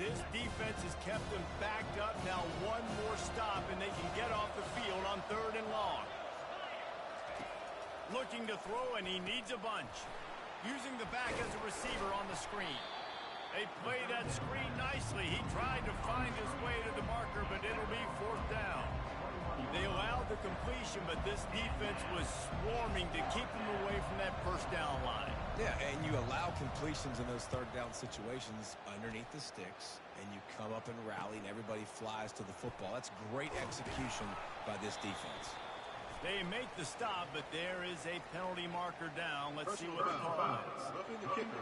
This defense has kept them backed up. Now one more stop, and they can get off the field on 3rd and long. Looking to throw, and he needs a bunch. Using the back as a receiver on the screen. They play that screen nicely. He tried to find his way to the marker, but it'll be 4th down. They allowed the completion, but this defense was swarming to keep them away from that 1st down line. Yeah, and you allow completions in those 3rd down situations underneath the sticks, and you come up and rally, and everybody flies to the football. That's great execution by this defense. They make the stop, but there is a penalty marker down. Let's see what the call is. Roughing the kicker.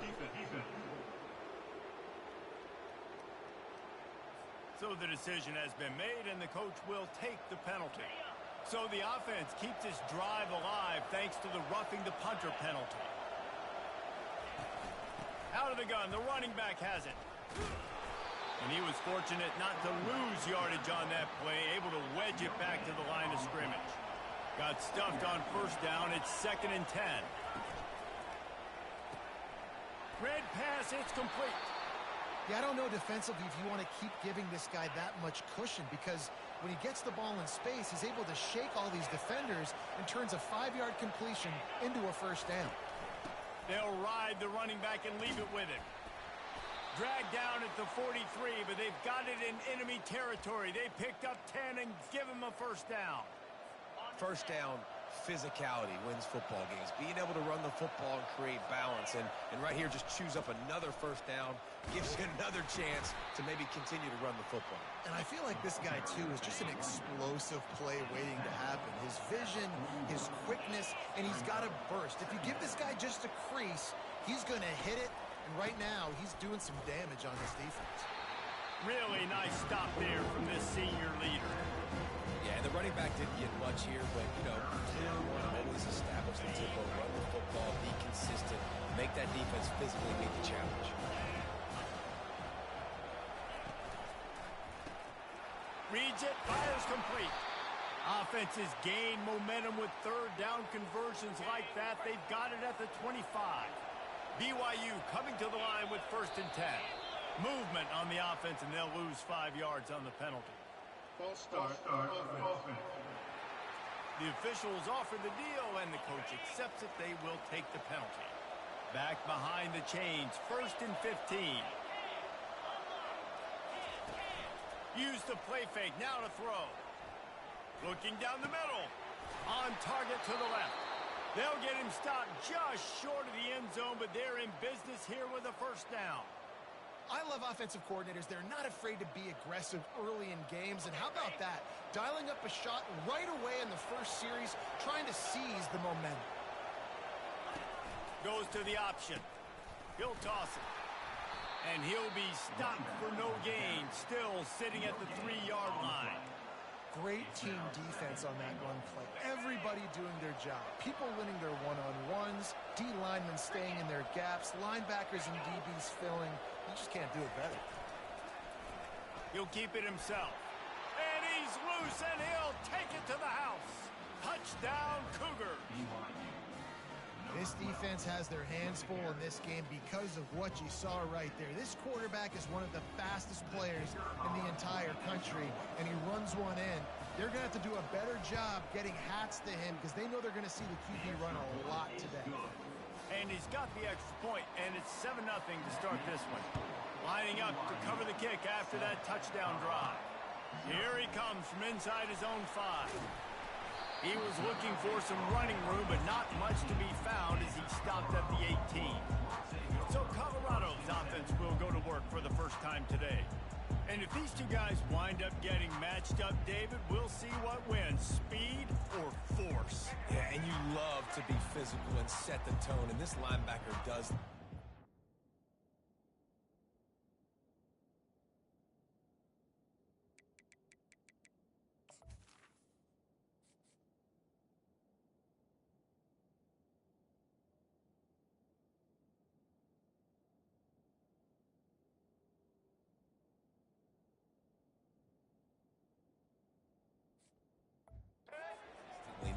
Defense. So the decision has been made, and the coach will take the penalty. So the offense keeps this drive alive thanks to the roughing the punter penalty. Out of the gun, the running back has it. And he was fortunate not to lose yardage on that play, able to wedge it back to the line of scrimmage. Got stuffed on 1st down. It's 2nd and 10. Red pass, it's complete. Yeah, I don't know defensively if you want to keep giving this guy that much cushion, because when he gets the ball in space, he's able to shake all these defenders and turns a 5-yard completion into a 1st down. They'll ride the running back and leave it with him. Dragged down at the 43, but they've got it in enemy territory. They picked up 10 and give him a 1st down. 1st down, physicality wins football games. Being able to run the football and create balance. And right here, just choose up another 1st down, gives you another chance to maybe continue to run the football. And I feel like this guy, too, is just an explosive play waiting to happen. His vision, his quickness, and he's got a burst. If you give this guy just a crease, he's going to hit it. And right now, he's doing some damage on this defense. Really nice stop there from this senior leader. Yeah, the running back didn't get much here, but, you know, clearly want to always establish the tempo, run the football, be consistent, make that defense physically meet the challenge. Reads it, fires complete. Offenses gain momentum with 3rd down conversions like that. They've got it at the 25. BYU coming to the line with 1st and 10. Movement on the offense, and they'll lose 5 yards on the penalty. False start. Offense. The officials offer the deal, and the coach accepts it. They will take the penalty. Back behind the chains, 1st and 15. Use the play fake, now to throw. Looking down the middle. On target to the left. They'll get him stopped just short of the end zone, but they're in business here with a 1st down. I love offensive coordinators. They're not afraid to be aggressive early in games. And how about that? Dialing up a shot right away in the 1st series, trying to seize the momentum. Goes to the option. He'll toss it. And he'll be stopped for no gain, still sitting at the 3-yard line. Great team defense on that run play. Everybody doing their job. People winning their one-on-ones, D linemen staying in their gaps, linebackers and DBs filling. You just can't do it better. He'll keep it himself. And he's loose, and he'll take it to the house. Touchdown, Cougars. This defense has their hands full in this game because of what you saw right there. This quarterback is one of the fastest players in the entire country, and he runs one in. They're going to have to do a better job getting hats to him because they know they're going to see the QB run a lot today. And he's got the extra point, and it's 7-0 to start this one. Lining up to cover the kick after that touchdown drive. Here he comes from inside his own 5. He was looking for some running room, but not much to be found as he stopped at the 18. So Colorado's offense will go to work for the 1st time today. And if these two guys wind up getting matched up, David, we'll see what wins, speed or force. Yeah, and you love to be physical and set the tone, and this linebacker does.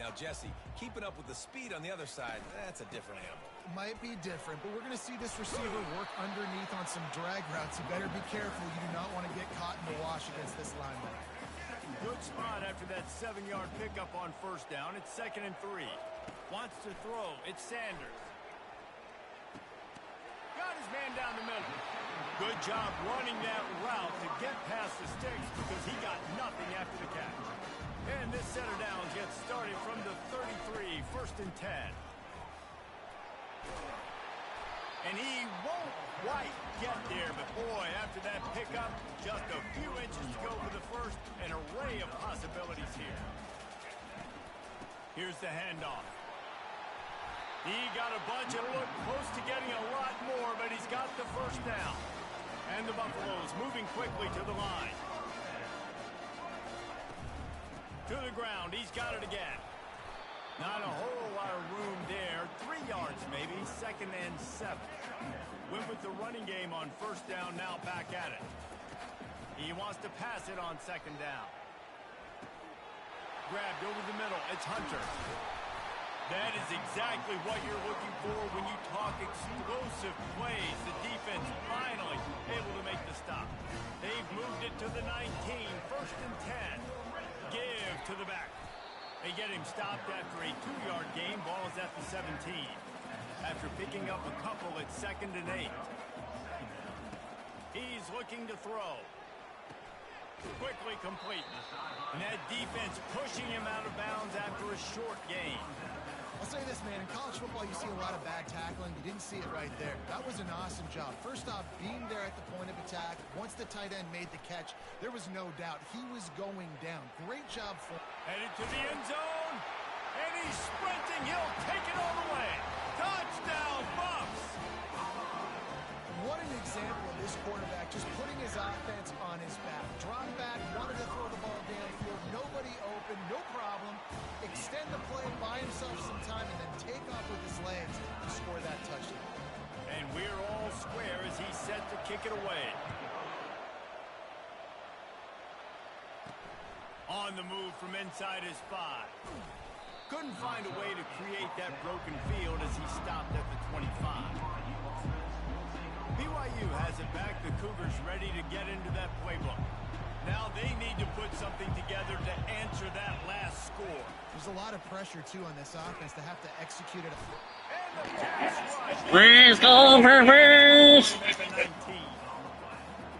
Now, Jesse, keeping up with the speed on the other side, that's a different animal. Might be different, but we're going to see this receiver work underneath on some drag routes. You better be careful. You do not want to get caught in the wash against this lineman. Good spot after that 7-yard pickup on first down. It's 2nd and 3. Wants to throw. It's Sanders. Got his man down the middle. Good job running that route to get past the sticks because he got nothing after the catch. And this set of downs gets started from the 33, 1st and 10. And he won't quite get there, but boy, after that pickup, just a few inches to go for the first. An array of possibilities here. Here's the handoff. He got a bunch and looked close to getting a lot more, but he's got the first down. And the Buffaloes moving quickly to the line. To the ground. He's got it again. Not a whole lot of room there. 3 yards maybe. 2nd and 7. Went with the running game on first down. Now back at it. He wants to pass it on 2nd down. Grabbed over the middle. It's Hunter. That is exactly what you're looking for when you talk explosive plays. The defense finally able to make the stop. They've moved it to the 19. 1st and 10. Give to the back. They get him stopped after a 2-yard gain. Ball is at the 17. After picking up a couple, it's 2nd and 8. He's looking to throw. Quickly complete. And that defense pushing him out of bounds after a short gain. I'll say this, man. In college football, you see a lot of bad tackling. You didn't see it right there. That was an awesome job. First off, being there at the point of attack. Once the tight end made the catch, there was no doubt he was going down. Great job for him. Headed to the end zone. And he's sprinting. He'll take it all the way. Touchdown, Buffs! What an example of this quarterback just putting his offense on his back. Drop back, wanted to throw the ball downfield. Nobody open, no problem. Extend the play, buy himself some time, and then take off with his legs to score that touchdown. And we're all square as he's set to kick it away. On the move from inside his 5. Couldn't find a way to create that broken field as he stopped at the 25. BYU has it back. The Cougars ready to get into that playbook. Now they need to put something together to answer that last score. There's a lot of pressure, too, on this offense to have to execute it. And the pass rush. Let's go, Bears!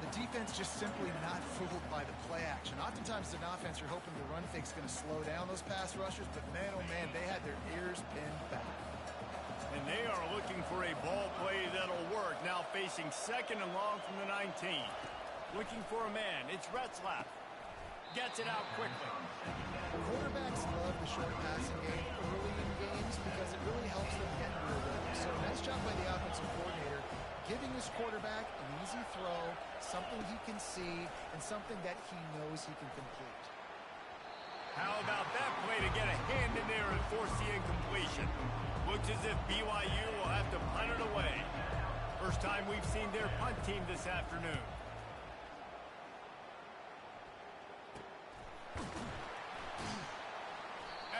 The defense just simply not fooled by the play action. Oftentimes, an offense, you're hoping the run fake's going to slow down those pass rushers, but man, oh man, they had their ears pinned back. And they are looking for a ball play that'll work. Now facing 2nd and long from the 19. Looking for a man. It's Retzlaff. Gets it out quickly. Quarterbacks love the short passing game early in games because it really helps them get into a rhythm. So nice job by the offensive coordinator, giving his quarterback an easy throw, something he can see, and something that he knows he can complete. How about that play to get a hand in there and force the incompletion? Looks as if BYU will have to punt it away. First time we've seen their punt team this afternoon.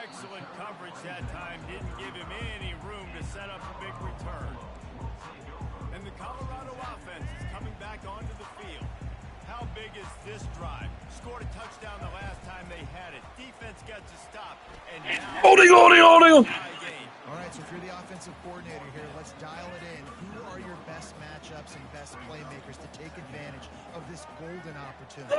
Excellent coverage that time. Didn't give him any room to set up a big return. And the Colorado offense is coming back onto the field. How big is this drive? Scored a touchdown the last time they had it. Defense gets a stop. And now Holding. All right, so if you're the offensive coordinator here, let's dial it in. Who are your best matchups and best playmakers to take advantage of this golden opportunity?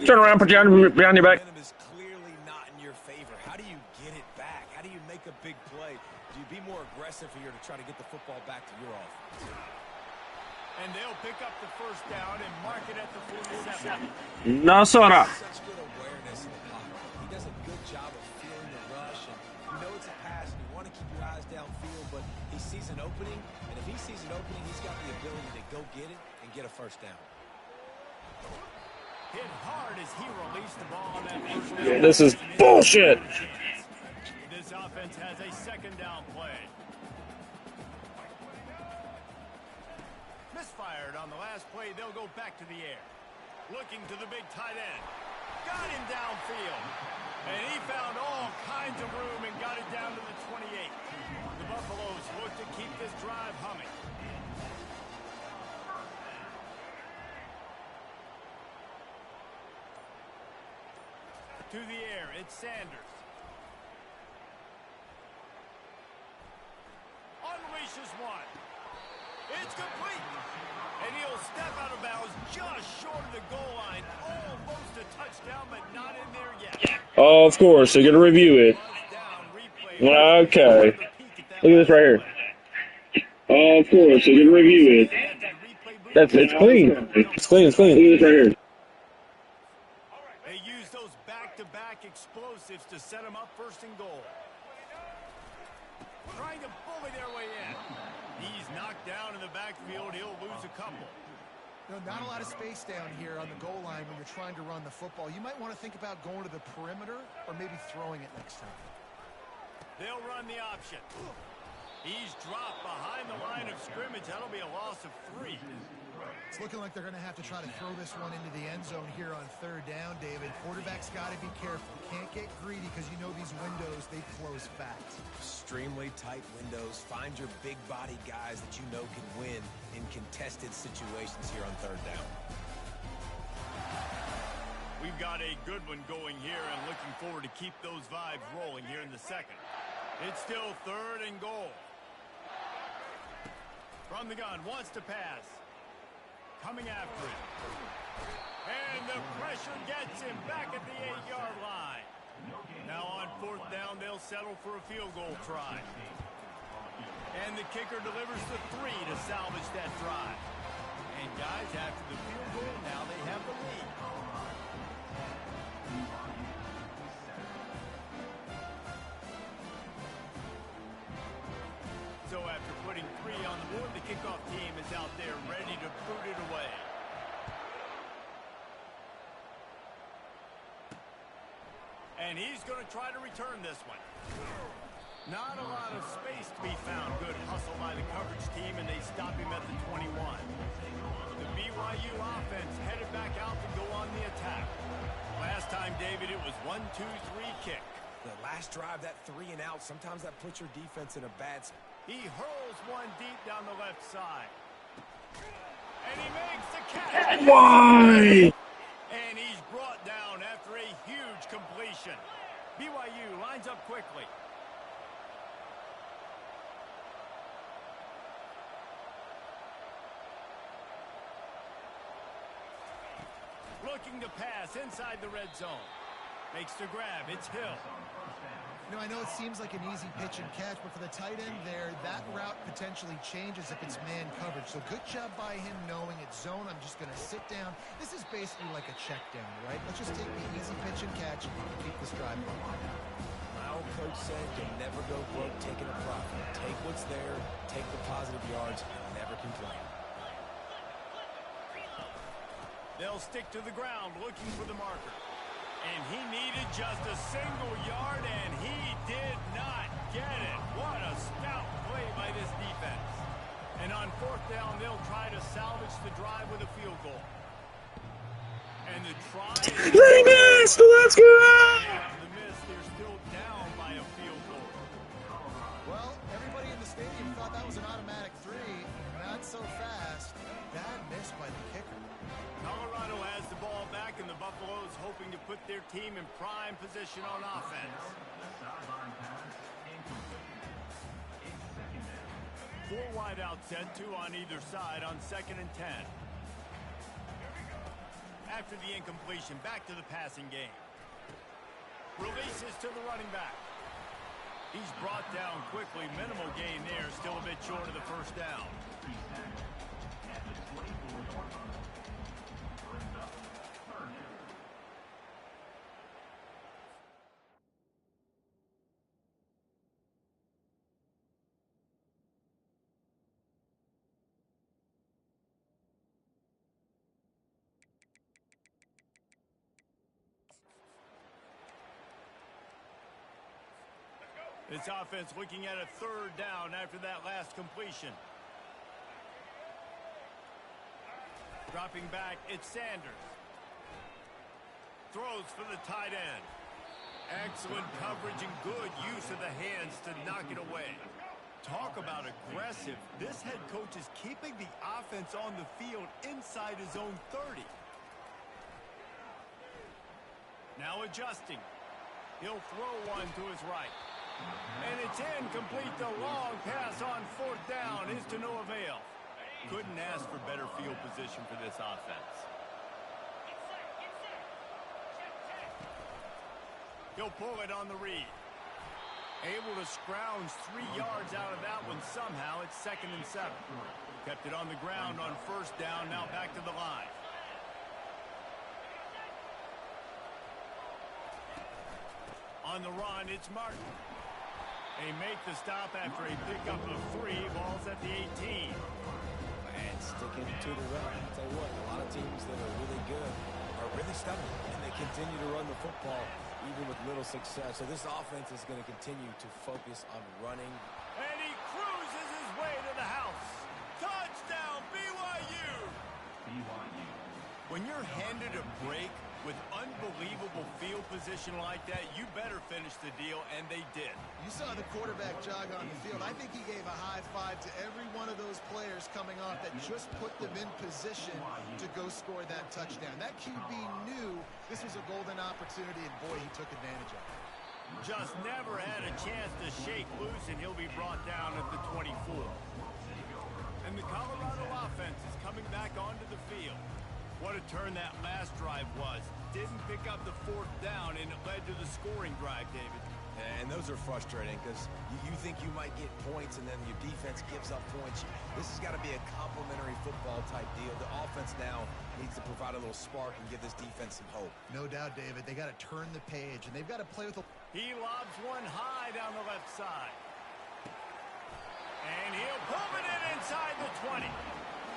Turn around, put your hand behind your back. Momentum is clearly not in your favor. How do you get it back? How do you make a big play? Do you be more aggressive here to try to get the football back to your offense? And they'll pick up the first down and mark it at the 47. Nasara. Such good awareness in the pocket. He does a good job of feeling the rush, and you know it's a pass, and you want to keep your eyes downfield, but he sees an opening, and if he sees an opening, he's got the ability to go get it and get a first down. Hit hard as he released the ball on that first down. This is bullshit. This offense has a 2nd down play. Misfired on the last play. They'll go back to the air. Looking to the big tight end. Got him downfield. And he found all kinds of room and got it down to the 28. The Buffaloes look to keep this drive humming. To the air, it's Sanders. Unleashes one. It's complete. And he'll step out of bounds just short of the goal line. Almost a touchdown, but not in there yet. Of course, they're going to review it. Okay. Look at this right here. Of course, they're going to review it. It's clean. It's clean. It's clean. Look at this right here. They use those back-to-back explosives to set them up first and goal. Trying to bully their way in. He's knocked down in the backfield. He'll lose a couple. Not a lot of space down here on the goal line when you're trying to run the football. You might want to think about going to the perimeter or maybe throwing it next time. They'll run the option. He's dropped behind the line of scrimmage. That'll be a loss of 3. It's looking like they're going to have to try to throw this one into the end zone here on third down, David. Quarterback's got to be careful. Can't get greedy because you know these windows, they close fast. Extremely tight windows. Find your big body guys that you know can win in contested situations here on third down. We've got a good one going here and looking forward to keep those vibes rolling here in the second. It's still third and goal. From the gun, wants to pass. Coming after it. And the pressure gets him back at the 8-yard line. Now on fourth down, they'll settle for a field goal try. And the kicker delivers the 3 to salvage that drive. And guys, after the field goal, now they have the lead. So after putting 3 on the board, the kickoff team is out there ready to boot it away. And he's going to try to return this one. Not a lot of space to be found. Good hustle by the coverage team, and they stop him at the 21. The BYU offense headed back out to go on the attack. Last time, David, it was 1-2-3 kick. The last drive, that 3 and out, sometimes that puts your defense in a bad spot. He hurls one deep down the left side. And he makes the catch. Why? And he's brought down after a huge completion. BYU lines up quickly. Looking to pass inside the red zone. Makes the grab. It's Hill. I know it seems like an easy pitch and catch, but for the tight end there, that route potentially changes if it's man coverage. So good job by him knowing it's zone. I'm just going to sit down. This is basically like a check down, right? Let's just take the easy pitch and catch and keep this drive going. My old coach said you'll never go broke taking a profit. Take what's there, take the positive yards, and never complain. They'll stick to the ground looking for the marker. And he needed just a single yard, and he did not get it. What a stout play by this defense. And on fourth down, they'll try to salvage the drive with a field goal. And the try... They missed! Let's go! After the miss, they're still down by a field goal. Well, everybody in the stadium thought that was an automatic 3. Not so fast. Bad miss by the kicker. Colorado has the ball back, and the Buffaloes hoping to put their team in prime position on offense. 4 wide out set, 2 on either side on 2nd and 10. After the incompletion, back to the passing game. Releases to the running back. He's brought down quickly. Minimal gain there, still a bit short of the first down. This offense looking at a 3rd down after that last completion. Dropping back, it's Sanders. Throws for the tight end. Excellent coverage and good use of the hands to knock it away. Talk about aggressive. This head coach is keeping the offense on the field inside his own 30. Now adjusting. He'll throw one to his right. And it's incomplete. The long pass on 4th down is to no avail. Couldn't ask for better field position for this offense. He'll pull it on the read. Able to scrounge 3 yards out of that one somehow. It's 2nd and 7. Kept it on the ground on 1st down. Now back to the line. On the run, it's Martin. They make the stop after a pickup of 3. Ball's at the 18. And sticking to the run. I'll tell you what, a lot of teams that are really good are really stubborn, and they continue to run the football even with little success. So this offense is going to continue to focus on running. And he cruises his way to the house. Touchdown, BYU! When you're handed a break with unbelievable field position like that, you better finish the deal, and they did. You saw the quarterback jog on the field. I think he gave a high five to every one of those players coming off that just put them in position to go score that touchdown. That QB knew this was a golden opportunity, and boy, he took advantage of it. Just never had a chance to shake loose, and he'll be brought down at the 24. And the Colorado offense is coming back onto the field. What a turn that last drive was. Didn't pick up the 4th down, and it led to the scoring drive, David. And those are frustrating because you think you might get points, and then your defense gives up points. This has got to be a complementary football type deal. The offense now needs to provide a little spark and give this defense some hope. No doubt, David. They got to turn the page, and they've got to play with a... He lobs one high down the left side. And he'll pull it in inside the 20.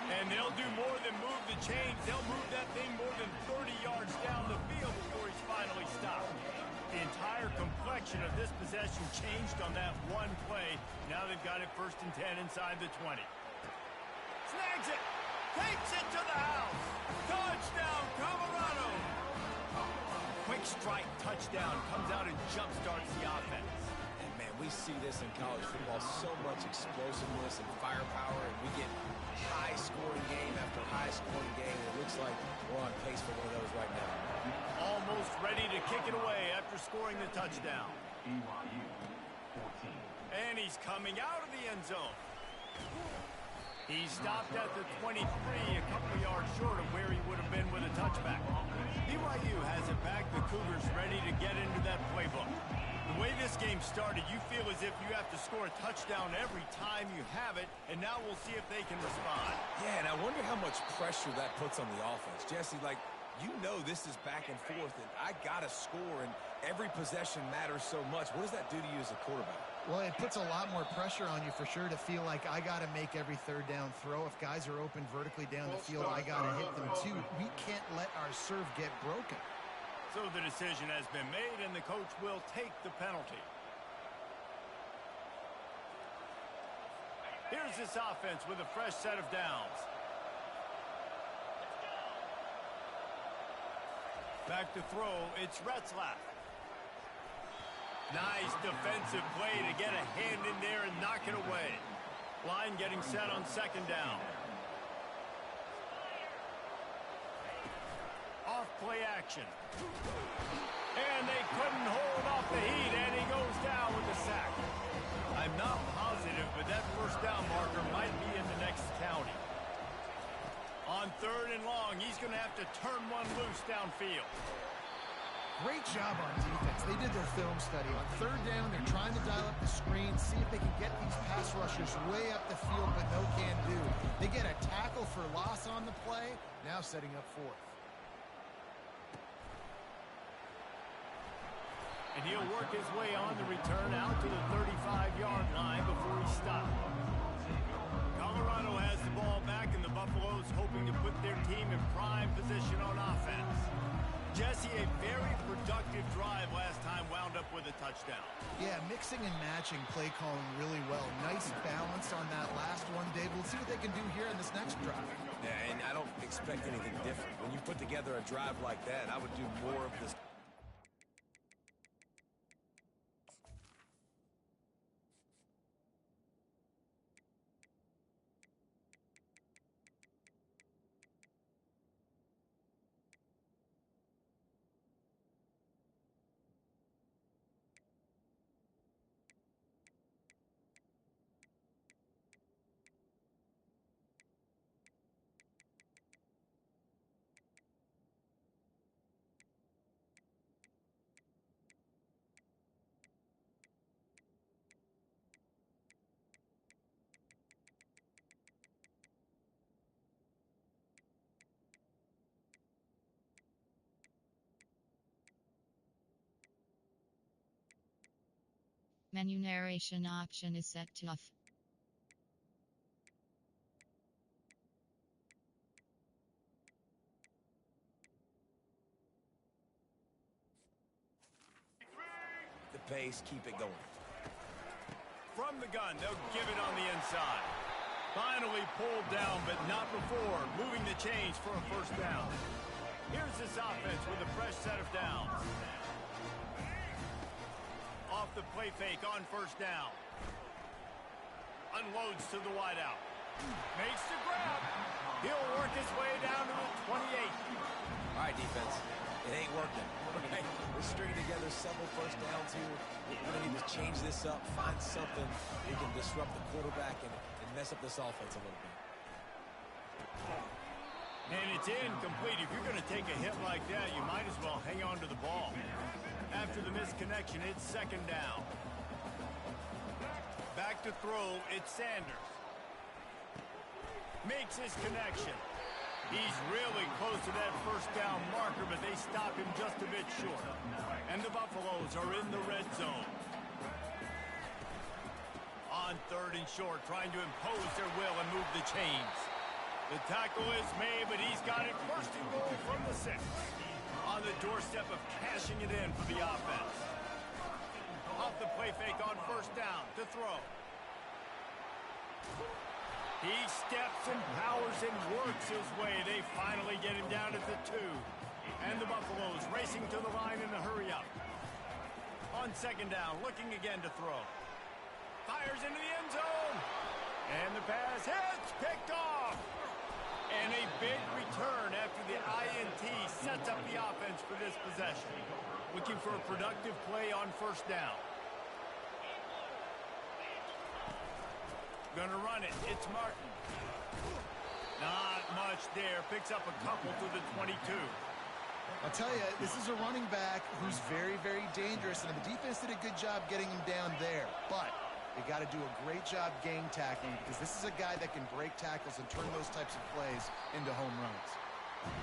And they'll do more than move the chains. They'll move that thing more than 30 yards down the field before he's finally stopped. The entire complexion of this possession changed on that one play. Now they've got it 1st and 10 inside the 20. Snags it. Takes it to the house. Touchdown, Colorado. Quick strike touchdown comes out and jumpstarts the offense. And, man, we see this in college football, so much explosiveness and firepower, and we get high-scoring game after high-scoring game. It looks like we're on pace for one of those right now. Almost ready to kick it away after scoring the touchdown. And he's coming out of the end zone. He stopped at the 23, a couple of yards short of where he would have been with a touchback. BYU has it back. The Cougars ready to get into that playbook. The way this game started, you feel as if you have to score a touchdown every time you have it, and now we'll see if they can respond. Yeah, and I wonder how much pressure that puts on the offense. Jesse, like, you know this is back and forth, and I got to score, and every possession matters so much. What does that do to you as a quarterback? Well, it puts a lot more pressure on you for sure to feel like I got to make every 3rd down throw. If guys are open vertically down the field, I got to hit them too. We can't let our serve get broken. So the decision has been made, and the coach will take the penalty. Here's this offense with a fresh set of downs. Back to throw, it's Retzlaff. Nice defensive play to get a hand in there and knock it away. Line getting set on 2nd down. Off play action. And they couldn't hold off the heat, and he goes down with the sack. I'm not positive, but that 1st down marker might be in the next county. On 3rd and long, he's going to have to turn one loose downfield. Great job on defense. They did their film study. On 3rd down, they're trying to dial up the screen, see if they can get these pass rushers way up the field, but no can do. They get a tackle for loss on the play, now setting up 4th. And he'll work his way on the return out to the 35-yard line before he stopped. Colorado has the ball back, and the Buffaloes hoping to put their team in prime position on offense. Jesse, a very productive drive last time wound up with a touchdown. Yeah, mixing and matching play calling really well. Nice balance on that last one, Dave. We'll see what they can do here in this next drive. Yeah, and I don't expect anything different. When you put together a drive like that, I would do more of this. Menu narration option is set to off. The pace, keep it going. From the gun, they'll give it on the inside. Finally pulled down, but not before moving the chains for a first down. Here's this offense with a fresh set of downs. Off the play fake on first down. Unloads to the wideout. Makes the grab. He'll work his way down to the 28. All right, defense. It ain't working. Okay? We're stringing together several first downs here. We're going to need to change this up, find something that can disrupt the quarterback and mess up this offense a little bit. And it's incomplete. If you're going to take a hit like that, you might as well hang on to the ball. After the misconnection, it's second down. Back to throw, it's Sanders. Makes his connection. He's really close to that first down marker, but they stop him just a bit short. And the Buffaloes are in the red zone. On third and short, trying to impose their will and move the chains. The tackle is made, but he's got it first and goal from the 6. On the doorstep of cashing it in for the offense. Off the play fake on first down to throw. He steps and powers and works his way. They finally get him down at the 2. And the Buffaloes racing to the line in a hurry up. On second down, looking again to throw. Fires into the end zone. And the pass hits, picked off. And a big return after the INT sets up the offense for this possession. Looking for a productive play on first down. Gonna run it. It's Martin. Not much there. Picks up a couple to the 22. I'll tell you, this is a running back who's very, very dangerous, and the defense did a good job getting him down there. But they got to do a great job game tackling, because this is a guy that can break tackles and turn those types of plays into home runs.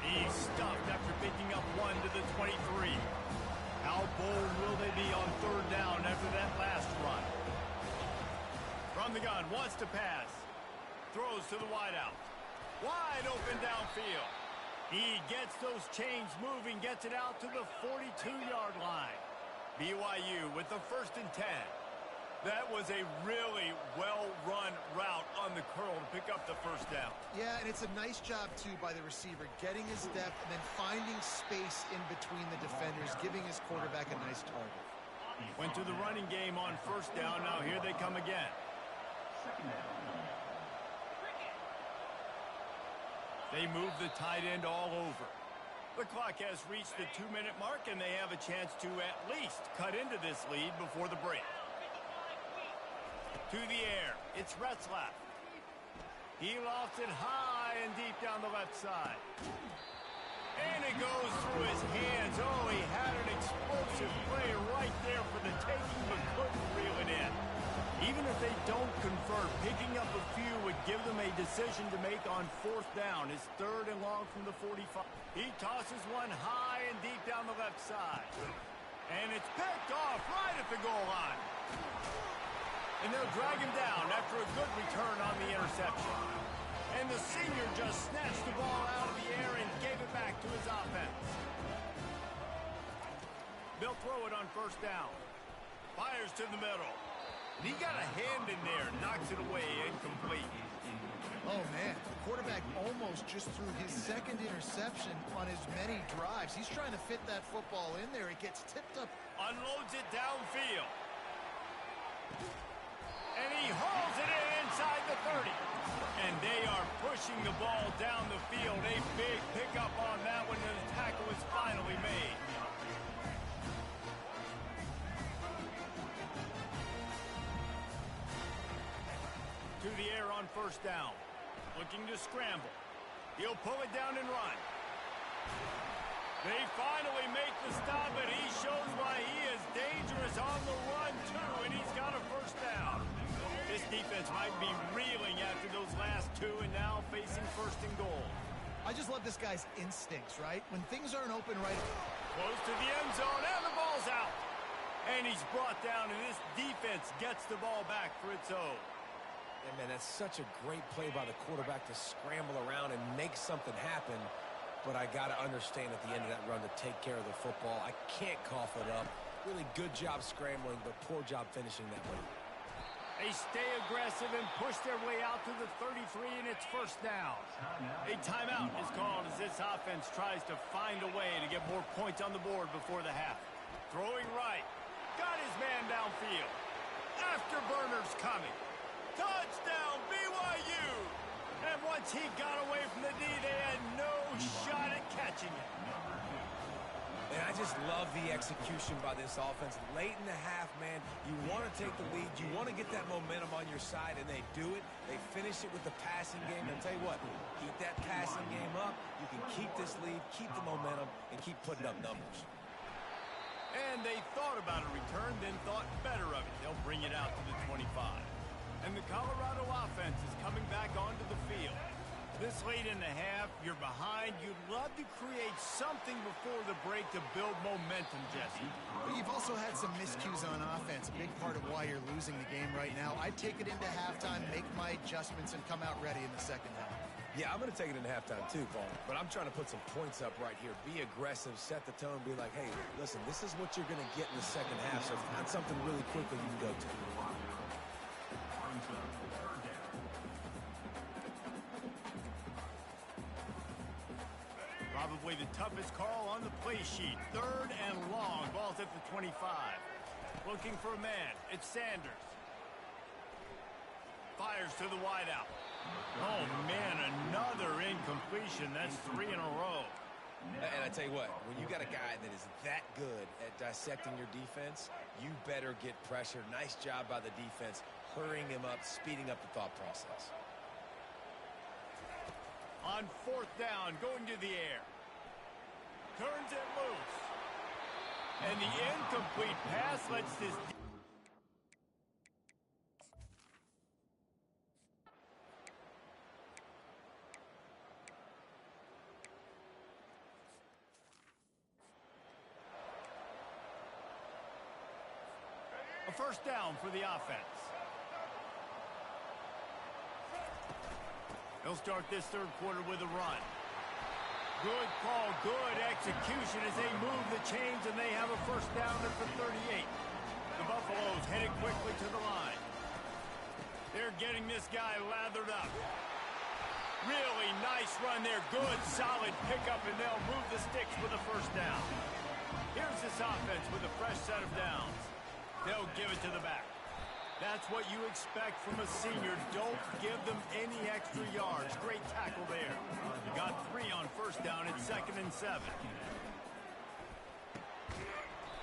He's stuffed after picking up one to the 23. How bold will they be on third down after that last run? From the gun, wants to pass. Throws to the wideout. Wide open downfield. He gets those chains moving, gets it out to the 42-yard line. BYU with the first and 10. That was a really well-run route on the curl to pick up the first down. Yeah, and it's a nice job, too, by the receiver, getting his depth and then finding space in between the defenders, giving his quarterback a nice target. Went to the running game on first down. Now here they come again. They move the tight end all over. The clock has reached the 2-minute mark, and they have a chance to at least cut into this lead before the break. To the air, it's Retzlaff. He lofts it high and deep down the left side. And it goes through his hands. Oh, he had an explosive play right there for the taking, but couldn't reel it in. Even if they don't convert, picking up a few would give them a decision to make on fourth down. It's third and long from the 45. He tosses one high and deep down the left side. And it's picked off right at the goal line. And they'll drag him down after a good return on the interception. And the senior just snatched the ball out of the air and gave it back to his offense. They'll throw it on first down. Fires to the middle. And he got a hand in there, knocks it away, incomplete. Oh, man, the quarterback almost just threw his second interception on as many drives. He's trying to fit that football in there. It gets tipped up. Unloads it downfield. And he hauls it in inside the 30. And they are pushing the ball down the field. A big pickup on that one, and the tackle is finally made. To the air on first down. Looking to scramble. He'll pull it down and run. They finally make the stop, and he shows why he is dangerous on the run, too, and he's got a first down. This defense might be reeling after those last two and now facing first and goal. I just love this guy's instincts, right? When things aren't open right. Close to the end zone, and the ball's out. And he's brought down, and this defense gets the ball back for its own. And, man, that's such a great play by the quarterback to scramble around and make something happen. But I got to understand at the end of that run to take care of the football. I can't cough it up. Really good job scrambling, but poor job finishing that one. They stay aggressive and push their way out to the 33, and it's first down. A timeout is called as this offense tries to find a way to get more points on the board before the half. Throwing right. Got his man downfield. Afterburner's coming. Touchdown, BYU! And once he got away from the D, they had no shot at catching it. And I just love the execution by this offense. Late in the half, man, you want to take the lead. You want to get that momentum on your side, and they do it. They finish it with the passing game. And I'll tell you what, keep that passing game up. You can keep this lead, keep the momentum, and keep putting up numbers. And they thought about a return, then thought better of it. They'll bring it out to the 25. And the Colorado offense is coming back onto the field. This late in the half, you're behind. You'd love to create something before the break to build momentum, Jesse. But you've also had some miscues on offense, a big part of why you're losing the game right now. I'd take it into halftime, make my adjustments, and come out ready in the second half. Yeah, I'm going to take it into halftime too, Paul. But I'm trying to put some points up right here. Be aggressive, set the tone, be like, hey, listen, this is what you're going to get in the second half. So find something really quickly you can go to. Probably the toughest call on the play sheet. Third and long. Ball's at the 25. Looking for a man. It's Sanders. Fires to the wideout. Oh, man, another incompletion. That's 3 in a row. And I tell you what, when you got a guy that is that good at dissecting your defense, you better get pressure. Nice job by the defense, hurrying him up, speeding up the thought process. On fourth down, going to the air. Turns it loose. And the incomplete pass lets this... A first down for the offense. They'll start this third quarter with a run. Good call, good execution as they move the chains, and they have a first down at the 38. The Buffaloes headed quickly to the line. They're getting this guy lathered up. Really nice run there. Good, solid pickup, and they'll move the sticks with a first down. Here's this offense with a fresh set of downs. They'll give it to the back. That's what you expect from a senior. Don't give them any extra yards. Great tackle there. You got 3 on first down. It's 2nd and 7.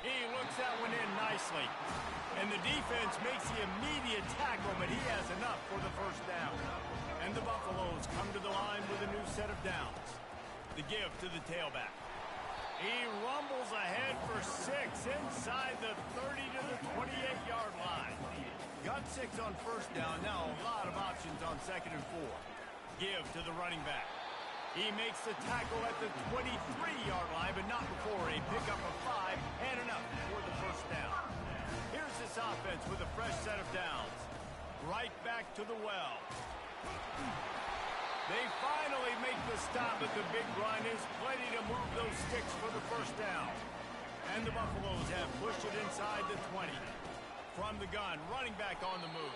He looks that one in nicely. And the defense makes the immediate tackle, but he has enough for the first down. And the Buffaloes come to the line with a new set of downs. The give to the tailback. He rumbles ahead for 6 inside the 30 to the 28-yard line. Got 6 on first down. Now a lot of options on 2nd and 4. Give to the running back. He makes the tackle at the 23-yard line, but not before a pickup of 5 and enough for the first down. Here's this offense with a fresh set of downs. Right back to the well. They finally make the stop at the big run. Is plenty to move those sticks for the first down. And the Buffaloes have pushed it inside the 20. From the gun, running back on the move.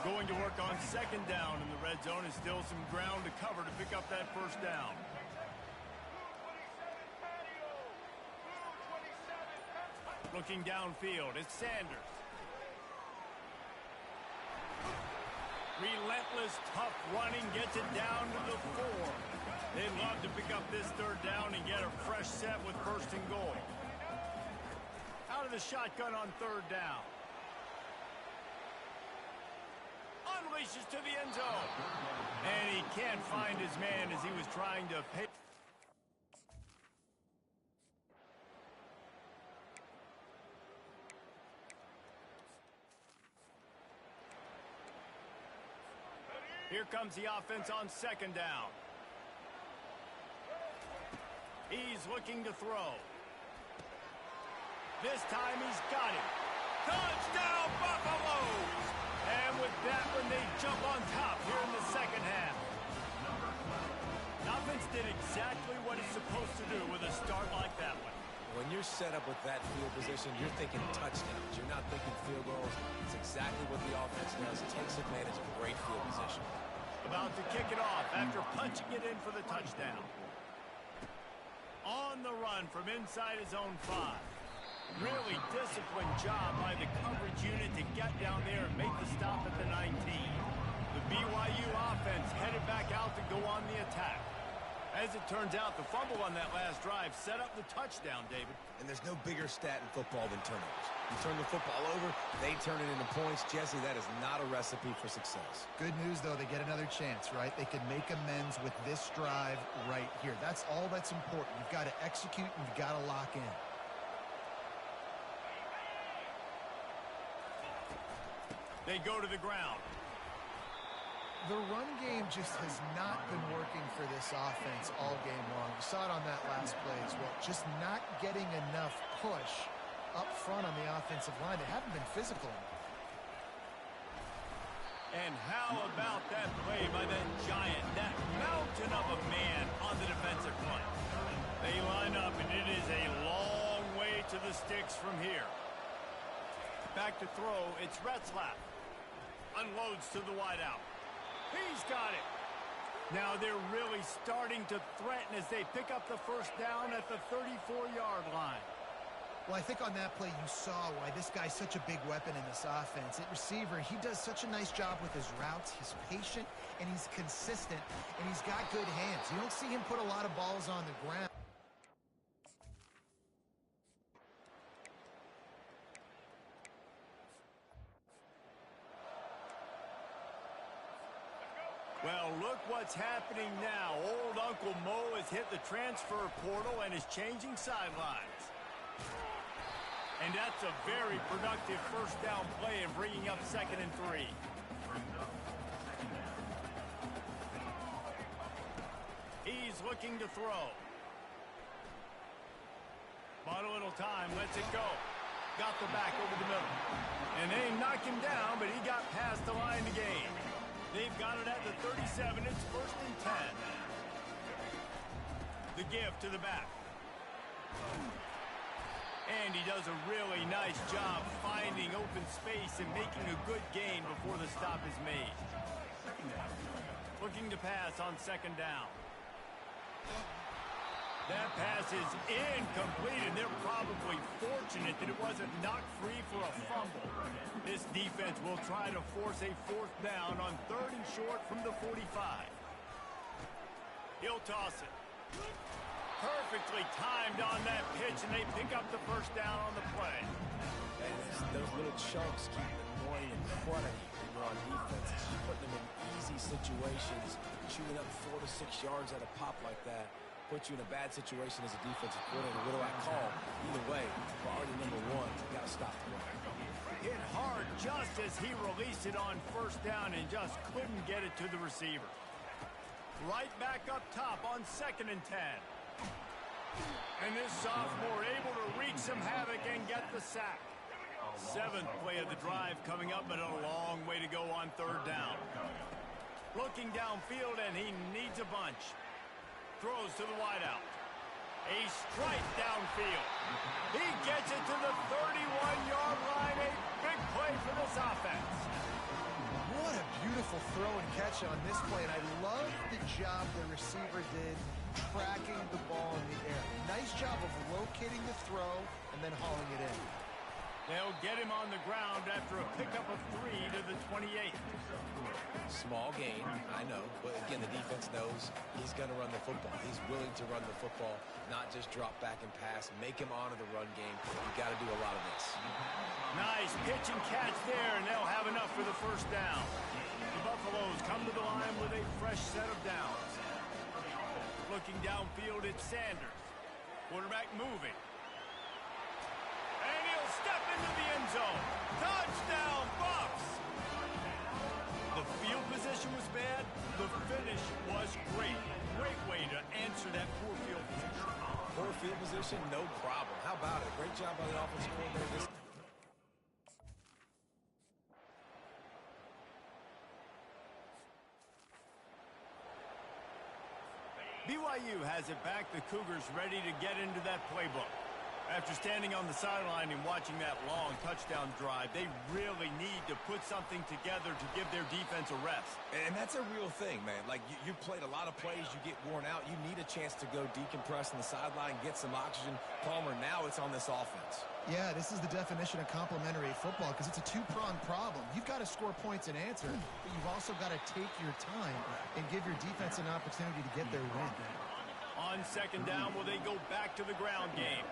Going to work on 2nd down in the red zone, and still some ground to cover to pick up that first down. Looking downfield, it's Sanders. Relentless, tough running, gets it down to the 4. They'd love to pick up this third down and get a fresh set with 1st and goal. Out of the shotgun on 3rd down. Unleashes to the end zone. And he can't find his man as he was trying to pay. Here comes the offense on 2nd down. He's looking to throw. This time he's got it. Touchdown, Buffaloes! And with that one, they jump on top here in the second half. Offense did exactly what it's supposed to do with a start like that one. When you're set up with that field position, you're thinking touchdowns. You're not thinking field goals. It's exactly what the offense does. It takes advantage of great field position. About to kick it off after punching it in for the touchdown. On the run from inside his own 5. Really disciplined job by the coverage unit to get down there and make the stop at the 19. The BYU offense headed back out to go on the attack. As it turns out, the fumble on that last drive set up the touchdown, David. And there's no bigger stat in football than turnovers. You turn the football over, they turn it into points. Jesse, that is not a recipe for success. Good news, though, they get another chance, right? They can make amends with this drive right here. That's all that's important. You've got to execute and you've got to lock in. They go to the ground. The run game just has not been working for this offense all game long. You saw it on that last play as well. Just not getting enough push up front on the offensive line. They haven't been physical enough. And how about that play by that giant, that mountain of a man on the defensive front? They line up, and it is a long way to the sticks from here. Back to throw, it's Retzlaff. Unloads to the wideout. He's got it. Now they're really starting to threaten as they pick up the first down at the 34-yard line. Well, I think on that play you saw why this guy's such a big weapon in this offense. At receiver, he does such a nice job with his routes. He's patient, and he's consistent, and he's got good hands. You don't see him put a lot of balls on the ground. Well, look what's happening now. Old Uncle Mo has hit the transfer portal and is changing sidelines. And that's a very productive first down play and bringing up 2nd and 3. He's looking to throw. Bought a little time, lets it go. Got the back over the middle. And they knock him down, but he got past the line to gain. They've got it at the 37. It's 1st and 10. The give to the back. And he does a really nice job finding open space and making a good gain before the stop is made. Looking to pass on 2nd down. That pass is incomplete, and they're probably fortunate that it wasn't knocked free for a fumble. This defense will try to force a 4th down on 3rd and short from the 45. He'll toss it. Perfectly timed on that pitch, and they pick up the first down on the play. And those little chunks keep annoying in front of you when you're on defense. It's just putting them in easy situations, shooting up 4 to 6 yards at a pop like that. Put you in a bad situation as a defensive coordinator. What do I call? Either way, priority number 1, you got to stop the run. Hit hard just as he released it on 1st down and just couldn't get it to the receiver. Right back up top on 2nd and 10. And this sophomore able to wreak some havoc and get the sack. 7th play of the drive coming up, but a long way to go on 3rd down. Looking downfield, and he needs a bunch. Throws to the wideout. A strike downfield. He gets it to the 31-yard line. A big play for this offense. What a beautiful throw and catch on this play. And I love the job the receiver did tracking the ball in the air. Nice job of locating the throw and then hauling it in. They'll get him on the ground after a pickup of 3 to the 28. Small gain, I know, but again, the defense knows he's going to run the football. He's willing to run the football, not just drop back and pass, make him honor the run game. You got to do a lot of this. Nice pitch and catch there, and they'll have enough for the first down. The Buffaloes come to the line with a fresh set of downs. Looking downfield, it's Sanders. Quarterback moving. And he'll step into the end zone. Touchdown, Buffs! The field position was bad. The finish was great. Great way to answer that poor field position. position, no problem. How about it? Great job by the offensive coordinator. BYU has it back. The Cougars ready to get into that playbook. After standing on the sideline and watching that long touchdown drive, they really need to put something together to give their defense a rest. And that's a real thing, man. Like, you played a lot of plays, you get worn out. You need a chance to go decompress on the sideline, get some oxygen. Palmer, now it's on this offense. Yeah, this is the definition of complementary football because it's a two-pronged problem. You've got to score points and answer, but you've also got to take your time and give your defense an opportunity to get their win. On second down, will they go back to the ground game?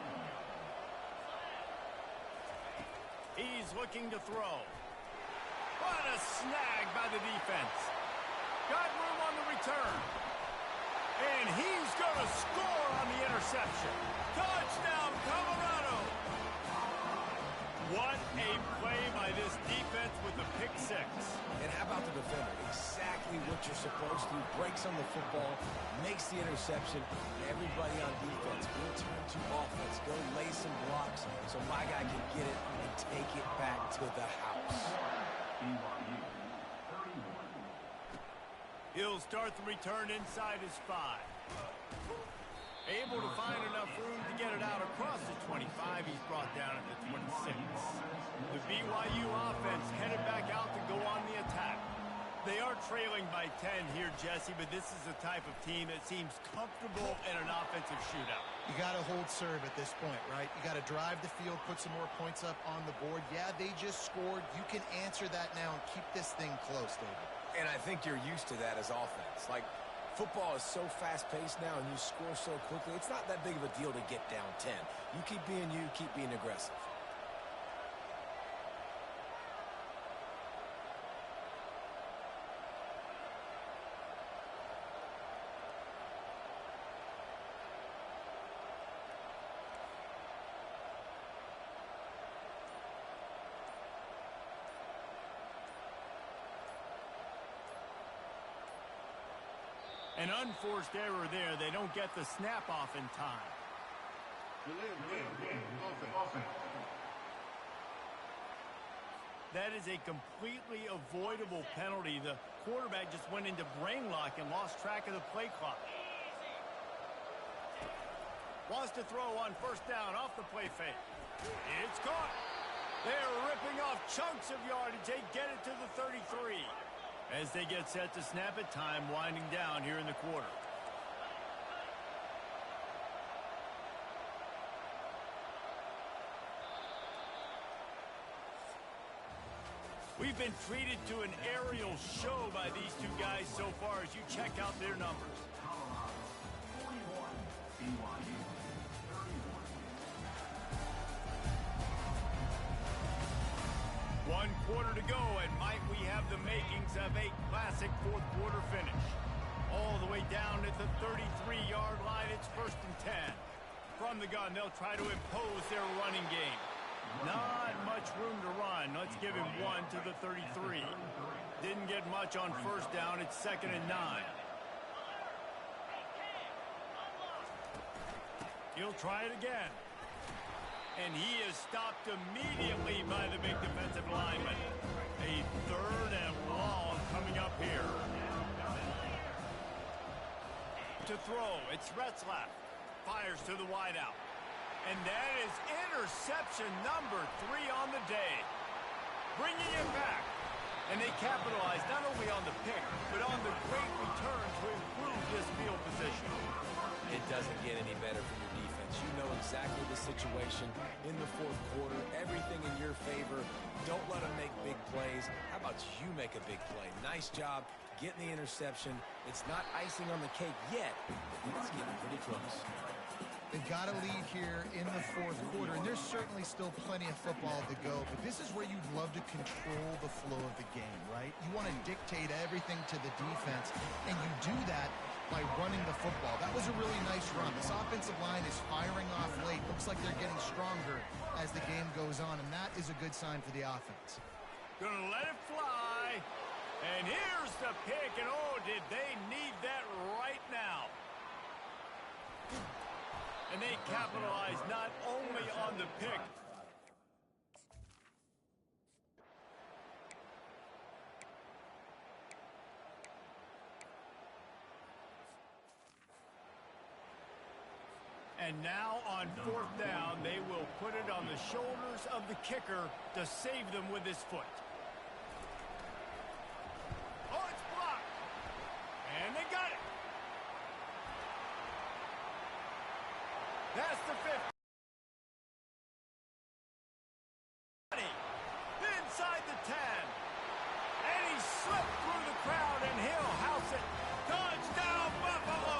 He's looking to throw. What a snag by the defense. Got room on the return. And he's going to score on the interception. Touchdown, Colorado. What a play by this defense with the pick six. And how about the defender? Exactly what you're supposed to. Breaks on the football, makes the interception. Everybody on defense, go turn to offense. Go lay some blocks so my guy can get it and take it back to the house. He'll start the return inside his 5. Able to find enough room to get it out across the 25. He's brought down at the 26. The BYU offense headed back out to go on the attack. They are trailing by 10 here, Jesse, but this is the type of team that seems comfortable in an offensive shootout. You got to hold serve at this point, right? You got to drive the field, put some more points up on the board. Yeah, they just scored. You can answer that now and keep this thing close, David. And I think you're used to that as offense. Like, football is so fast-paced now and you score so quickly, it's not that big of a deal to get down 10. You keep being aggressive. An unforced error there. They don't get the snap off in time. That is a completely avoidable penalty. The quarterback just went into brain lock and lost track of the play clock. Wants to throw on first down off the play fake. It's caught. They're ripping off chunks of yardage. They get it to the 33. As they get set to snap it, time winding down here in the quarter. We've been treated to an aerial show by these two guys so far as you check out their numbers. One quarter to go, and might we have the makings of a classic fourth quarter finish. All the way down at the 33-yard line, it's 1st and 10. From the gun, they'll try to impose their running game. Not much room to run. Let's give him one to the 33. Didn't get much on first down. It's 2nd and 9. He'll try it again. And he is stopped immediately by the big defensive lineman. A 3rd and long coming up here. To throw, it's Retzlaff. Fires to the wideout. And that is interception number 3 on the day. Bringing it back. And they capitalize not only on the pick, but on the great return to improve this field position. It doesn't get any better for your defense. You know exactly the situation in the fourth quarter. Everything in your favor. Don't let them make big plays. How about you make a big play? Nice job getting the interception. It's not icing on the cake yet, but it's getting pretty close. They've got a lead here in the fourth quarter, and there's certainly still plenty of football to go, but this is where you'd love to control the flow of the game, right? You want to dictate everything to the defense, and you do that by running the football. That was a really nice run. This offensive line is firing off late. Looks like they're getting stronger as the game goes on, and that is a good sign for the offense. Gonna let it fly, and here's the pick, and oh, did they need that right now. And they capitalize not only on the pick. And now on fourth down, they will put it on the shoulders of the kicker to save them with his foot. Oh, it's blocked. And they got it. That's the 50. Inside the 10. And he slipped through the crowd, and he'll house it. Touchdown, Buffalo!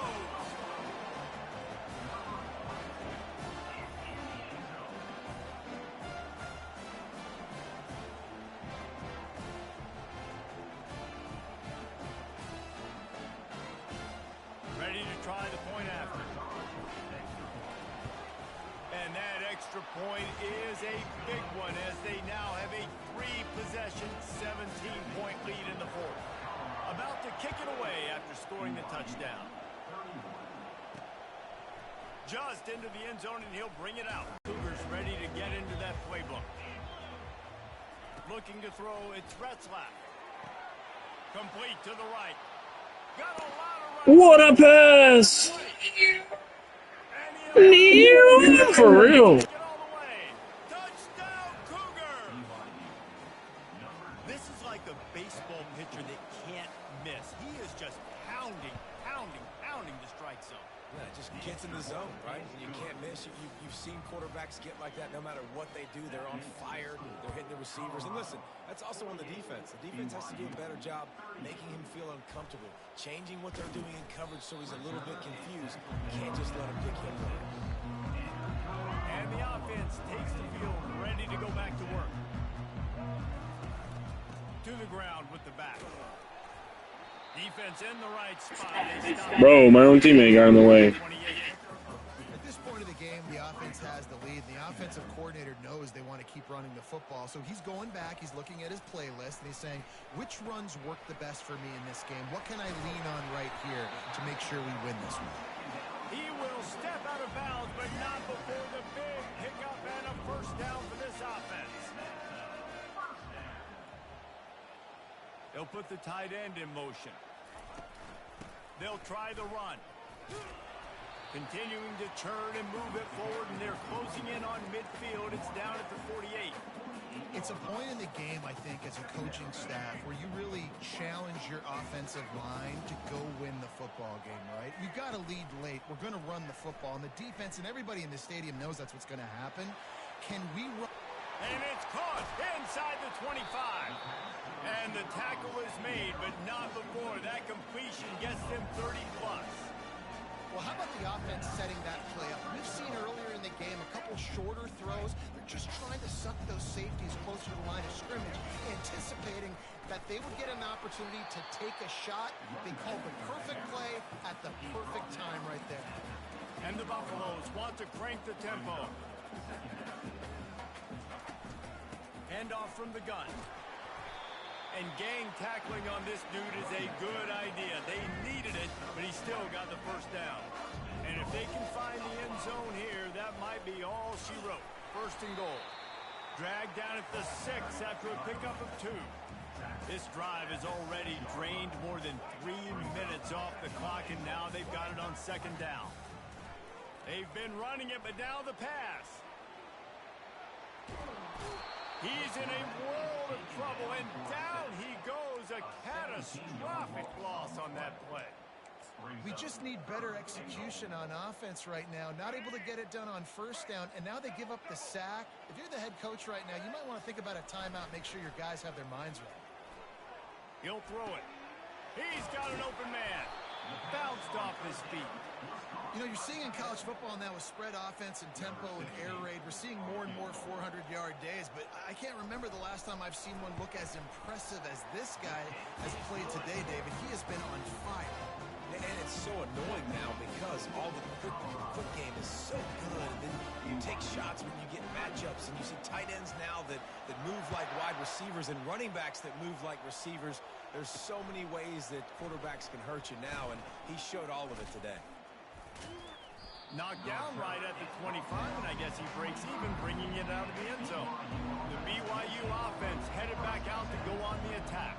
Ready to try the point after. And that extra point is a big one as they now have a 3-possession, 17-point lead in the fourth. About to kick it away after scoring the touchdown. Just into the end zone, and he'll bring it out. Cougars ready to get into that playbook. Looking to throw, it's Retzlaff. Complete to the right. Got a lot of running. What a pass! For real. Touchdown, Cougar! This is like a baseball pitcher that can't miss. He is just pounding the strike zone. Yeah, it just gets in the zone, right? And you can't miss. You've seen quarterbacks get like that no matter what they do. They're on fire. They're hitting the receivers. And listen, that's also on the defense. The defense has to do a better job making him feel uncomfortable, changing what they're doing in coverage so he's a little bit confused. You can't just let him pick him there. And the offense takes the field, ready to go back to work. To the ground with the back. Defense in the right spot. Bro, my own teammate got in the way. At this point of the game, the offense has the lead. The offensive coordinator knows they want to keep running the football. So he's going back, he's looking at his playlist, and he's saying, which runs work the best for me in this game? What can I lean on right here to make sure we win this one? He will step out of bounds, but not before the big pickup and a first down for this offense. They'll put the tight end in motion. They'll try the run. Continuing to churn and move it forward, and they're closing in on midfield. It's down at the 48. It's a point in the game, I think, as a coaching staff, where you really challenge your offensive line to go win the football game, right? You've got to lead late. We're going to run the football, and the defense and everybody in the stadium knows that's what's going to happen. Can we run? And it's caught inside the 25. And the tackle is made, but not before that completion gets them 30-plus. Well, how about the offense setting that play up? We've seen earlier in the game a couple shorter throws. They're just trying to suck those safeties closer to the line of scrimmage, anticipating that they would get an opportunity to take a shot. They called the perfect play at the perfect time right there. And the Buffaloes want to crank the tempo. Hand off from the gun. And gang tackling on this dude is a good idea. They needed it, but he still got the first down. And if they can find the end zone here, that might be all she wrote. First and goal. Dragged down at the 6 after a pickup of 2. This drive has already drained more than 3 minutes off the clock, and now they've got it on second down. They've been running it, but now the pass. He's in a world of trouble, and down he goes. A catastrophic loss on that play. We just need better execution on offense right now. Not able to get it done on first down, and now they give up the sack. If you're the head coach right now, you might want to think about a timeout, make sure your guys have their minds right. He'll throw it. He's got an open man. Bounced off his feet. You know, you're seeing in college football now with spread offense and tempo and air raid, we're seeing more and more 400-yard days, but I can't remember the last time I've seen one look as impressive as this guy has played today, David. He has been on fire. And it's so annoying now because all the quick game is so good. And then you take shots when you get matchups, and you see tight ends now that move like wide receivers and running backs that move like receivers. There's so many ways that quarterbacks can hurt you now, and he showed all of it today. Knocked down right at the 25, and I guess he breaks even, bringing it out of the end zone. The BYU offense headed back out to go on the attack.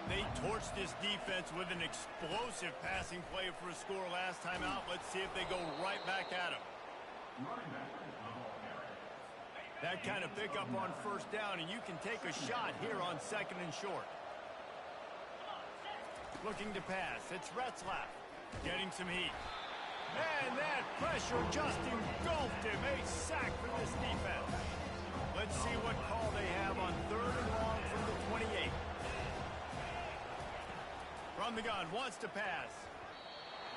They torched this defense with an explosive passing play for a score last time out. Let's see if they go right back at him. That kind of pickup on first down, and you can take a shot here on 2nd and short. Looking to pass. It's Retzlaff getting some heat. And that pressure just engulfed him. A sack for this defense. Let's see what call they have on 3rd and long from the 28. From the gun, wants to pass.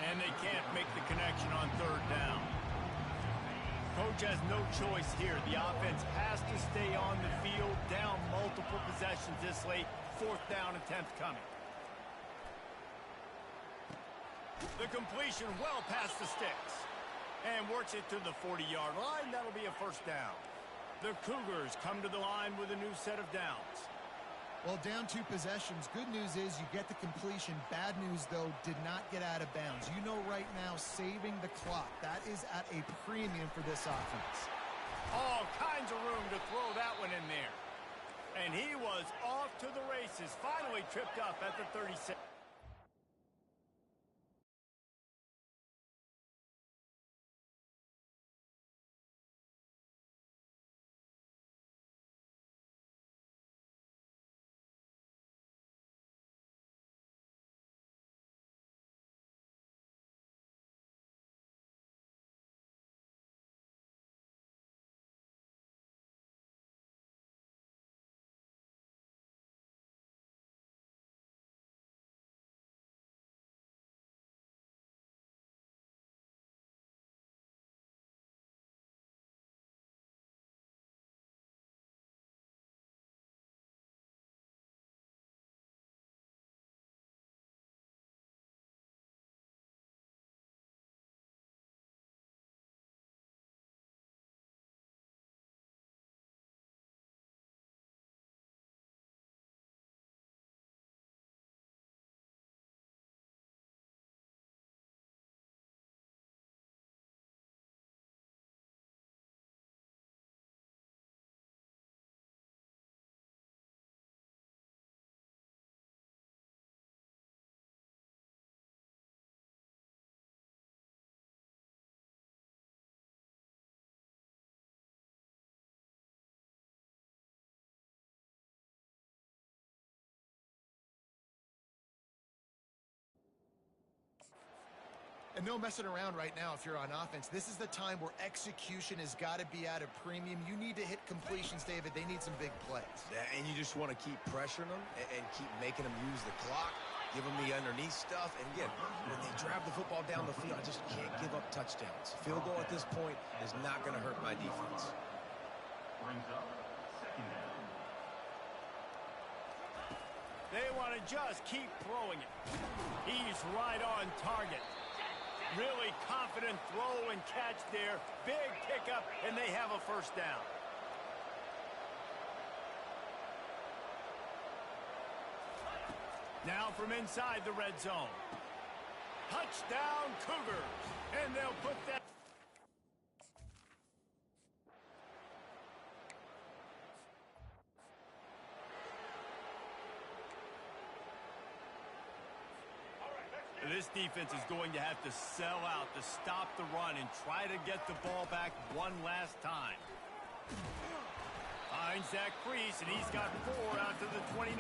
And they can't make the connection on 3rd down. Coach has no choice here. The offense has to stay on the field, down multiple possessions this late. 4th down attempt coming. The completion well past the sticks. And works it to the 40-yard line. That'll be a 1st down. The Cougars come to the line with a new set of downs. Well, down 2 possessions. Good news is you get the completion. Bad news, though, did not get out of bounds. You know right now, saving the clock. That is at a premium for this offense. All kinds of room to throw that one in there. And he was off to the races. Finally tripped up at the 36. And no messing around right now if you're on offense. This is the time where execution has got to be at a premium. You need to hit completions, David. They need some big plays. And you just want to keep pressuring them and keep making them use the clock, give them the underneath stuff. And again, when they drive the football down the field, I just can't give up touchdowns. Field goal at this point is not going to hurt my defense. They want to just keep throwing it. He's right on target. Really confident throw and catch there. Big pickup, and they have a 1st down. Now from inside the red zone. Touchdown, Cougars. And they'll put that... This defense is going to have to sell out to stop the run and try to get the ball back one last time. Finds that crease, and he's got 4 out to the 29.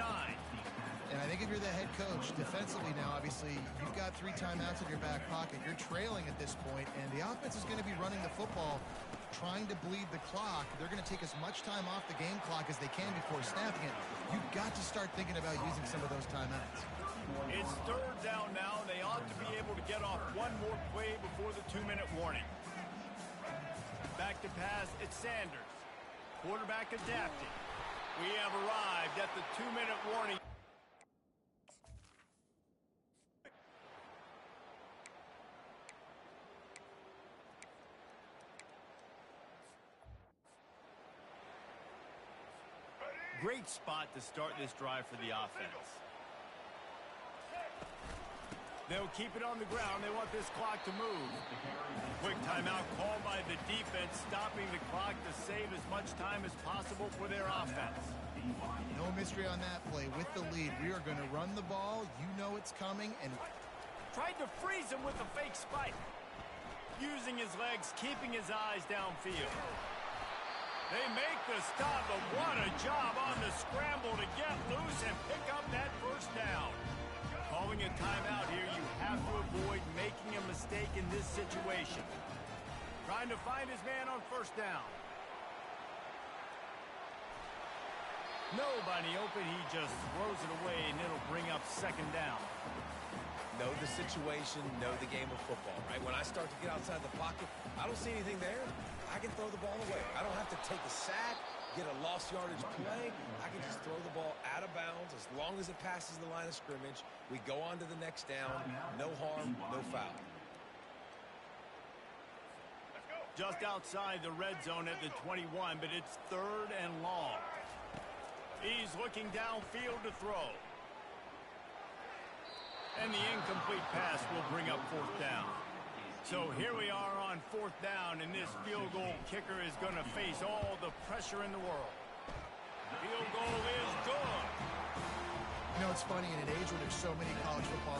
And I think if you're the head coach, defensively now, obviously, you've got 3 timeouts in your back pocket. You're trailing at this point, and the offense is going to be running the football, trying to bleed the clock. They're going to take as much time off the game clock as they can before snapping it. You've got to start thinking about using some of those timeouts. It's 3rd down now. They ought to be able to get off one more play before the 2-minute warning. Back to pass, it's Sanders. Quarterback adapted. We have arrived at the 2-minute warning. Great spot to start this drive for the offense. They'll keep it on the ground. They want this clock to move. Quick timeout called by the defense, stopping the clock to save as much time as possible for their offense. No mystery on that play. With the lead, we are going to run the ball. You know it's coming. And tried to freeze him with a fake spike. Using his legs, keeping his eyes downfield. They make the stop, but what a job on the scramble to get loose and pick up that first down. Calling a timeout here, you have to avoid making a mistake in this situation. Trying to find his man on first down. Nobody open, he just throws it away, and it'll bring up second down. Know the situation, know the game of football, right? When I start to get outside the pocket, I don't see anything there. I can throw the ball away. I don't have to take a sack, get a lost yardage play. I can just throw the ball out of bounds as long as it passes the line of scrimmage. We go on to the next down. No harm, no foul. Just outside the red zone at the 21, but it's 3rd and long. He's looking downfield to throw. And the incomplete pass will bring up 4th down. So here we are on 4th down, and this field goal kicker is going to face all the pressure in the world. Field goal is good. you know, it's funny in an age where there's so many college football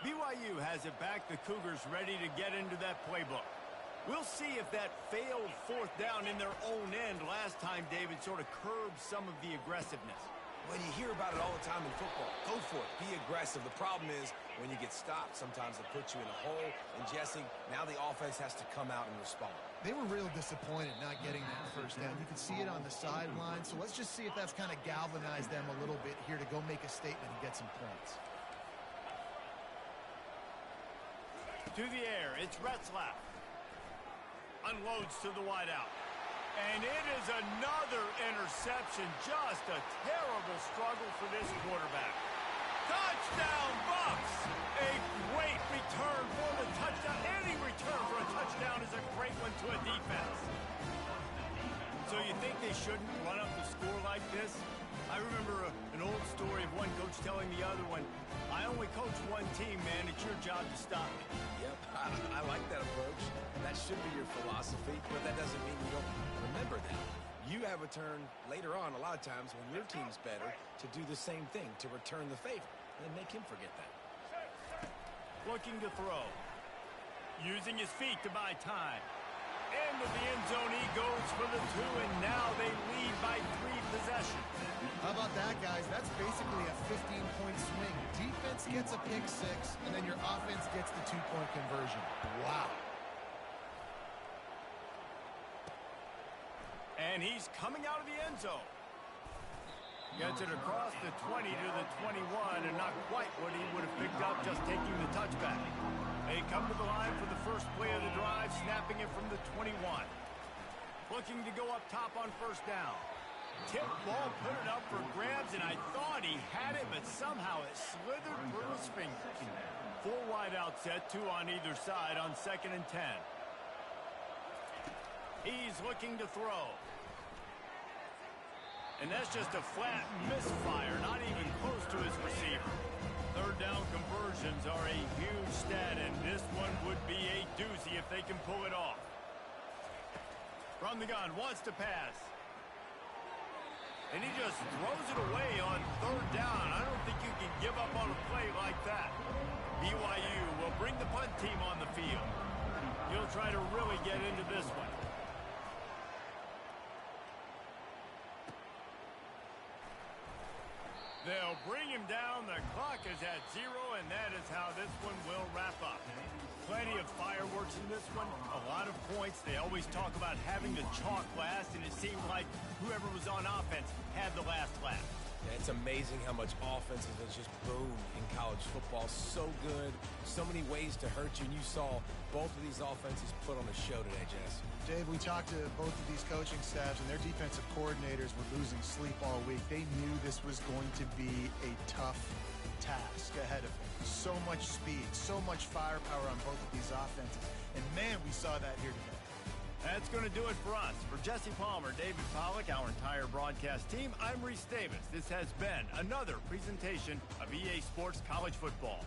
BYU has it back. The Cougars ready to get into that playbook. We'll see if that failed 4th down in their own end last time, David, sort of curbed some of the aggressiveness. Well, you hear about it all the time in football. Go for it. Be aggressive. The problem is when you get stopped, sometimes it puts you in a hole. And, Jesse, now the offense has to come out and respond. They were real disappointed not getting that first down. You can see it on the sideline. So let's just see if that's kind of galvanized them a little bit here to go make a statement and get some points. To the air, it's Retzlaff. Unloads to the wideout. And it is another interception. Just a terrible struggle for this quarterback. Touchdown, Bucks! A great return for the touchdown. Any return for a touchdown is a great one to a defense. So you think they shouldn't run up the score like this? I remember an old story of one coach telling the other one, I only coach one team, man. It's your job to stop me. Yep, I like that approach. And that should be your philosophy, but that doesn't mean you don't remember that. You have a turn later on, a lot of times, when your team's better, to do the same thing, to return the favor. And make him forget that. Looking to throw. Using his feet to buy time. Into the end zone, he goes for the 2, and now they lead by 3 possessions. How about that, guys? That's basically a 15-point swing. Defense gets a pick 6, and then your offense gets the 2-point conversion. Wow. And he's coming out of the end zone. Gets it across the 20 to the 21, and not quite what he would have picked up just taking the touchback. They come to the line for the first play of the drive, snapping it from the 21. Looking to go up top on first down. Tip ball, put it up for grabs, and I thought he had it, but somehow it slithered through his fingers. 4 wide out set, 2 on either side on 2nd and 10. He's looking to throw. And that's just a flat misfire, not even close to his receiver. 3rd down conversions are a huge stat, and this one would be a doozy if they can pull it off. From the gun, wants to pass. And he just throws it away on 3rd down. I don't think you can give up on a play like that. BYU will bring the punt team on the field. He'll try to really get into this one. They'll bring him down. The clock is at 0, and that is how this one will wrap up. Plenty of fireworks in this one. A lot of points. They always talk about having the chalk last, and it seemed like whoever was on offense had the last laugh. Yeah, it's amazing how much offense has just boomed in college football. So good. So many ways to hurt you. And you saw both of these offenses put on a show today, Jess. Dave, we talked to both of these coaching staffs, and their defensive coordinators were losing sleep all week. They knew this was going to be a tough task ahead of them. So much speed, so much firepower on both of these offenses. And, man, we saw that here today. That's going to do it for us. For Jesse Palmer, David Pollack, our entire broadcast team, I'm Reese Davis. This has been another presentation of EA Sports College Football.